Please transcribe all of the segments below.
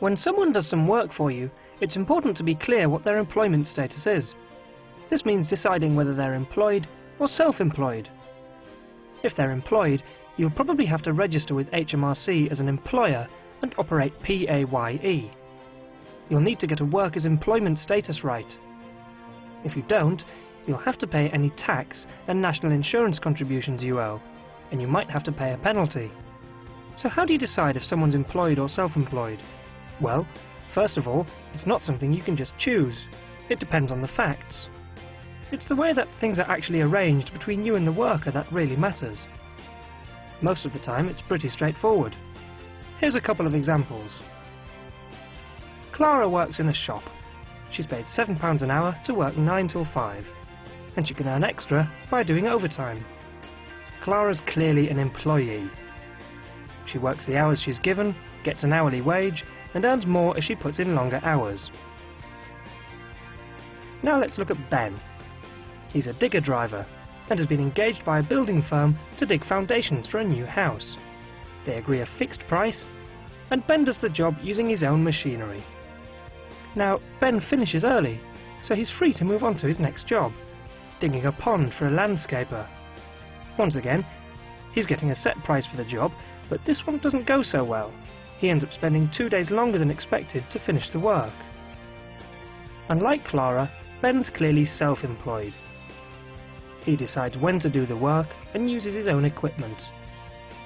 When someone does some work for you, it's important to be clear what their employment status is. This means deciding whether they're employed or self-employed. If they're employed, you'll probably have to register with HMRC as an employer and operate PAYE. You'll need to get a worker's employment status right. If you don't, you'll have to pay any tax and national insurance contributions you owe, and you might have to pay a penalty. So how do you decide if someone's employed or self-employed? Well, first of all, it's not something you can just choose. It depends on the facts. It's the way that things are actually arranged between you and the worker that really matters. Most of the time it's pretty straightforward. Here's a couple of examples. Clara works in a shop. She's paid £7 an hour to work 9 till 5, and she can earn extra by doing overtime. Clara's clearly an employee. She works the hours she's given, gets an hourly wage, and earns more if she puts in longer hours. Now let's look at Ben. He's a digger driver and has been engaged by a building firm to dig foundations for a new house. They agree a fixed price, and Ben does the job using his own machinery. Now, Ben finishes early, so he's free to move on to his next job, digging a pond for a landscaper. Once again, he's getting a set price for the job, but this one doesn't go so well. He ends up spending 2 days longer than expected to finish the work. Unlike Clara, Ben's clearly self-employed. He decides when to do the work and uses his own equipment.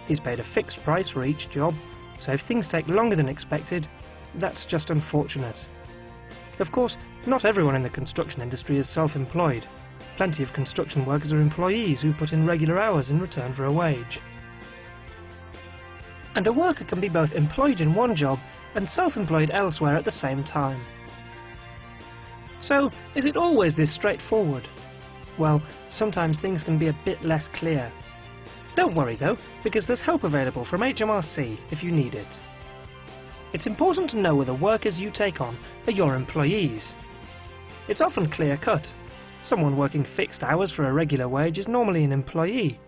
He's paid a fixed price for each job, so if things take longer than expected, that's just unfortunate. Of course, not everyone in the construction industry is self-employed. Plenty of construction workers are employees who put in regular hours in return for a wage. And a worker can be both employed in one job and self-employed elsewhere at the same time. So, is it always this straightforward? Well, sometimes things can be a bit less clear. Don't worry though, because there's help available from HMRC if you need it. It's important to know whether workers you take on are your employees. It's often clear-cut. Someone working fixed hours for a regular wage is normally an employee,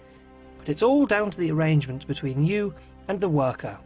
but it's all down to the arrangement between you and the worker.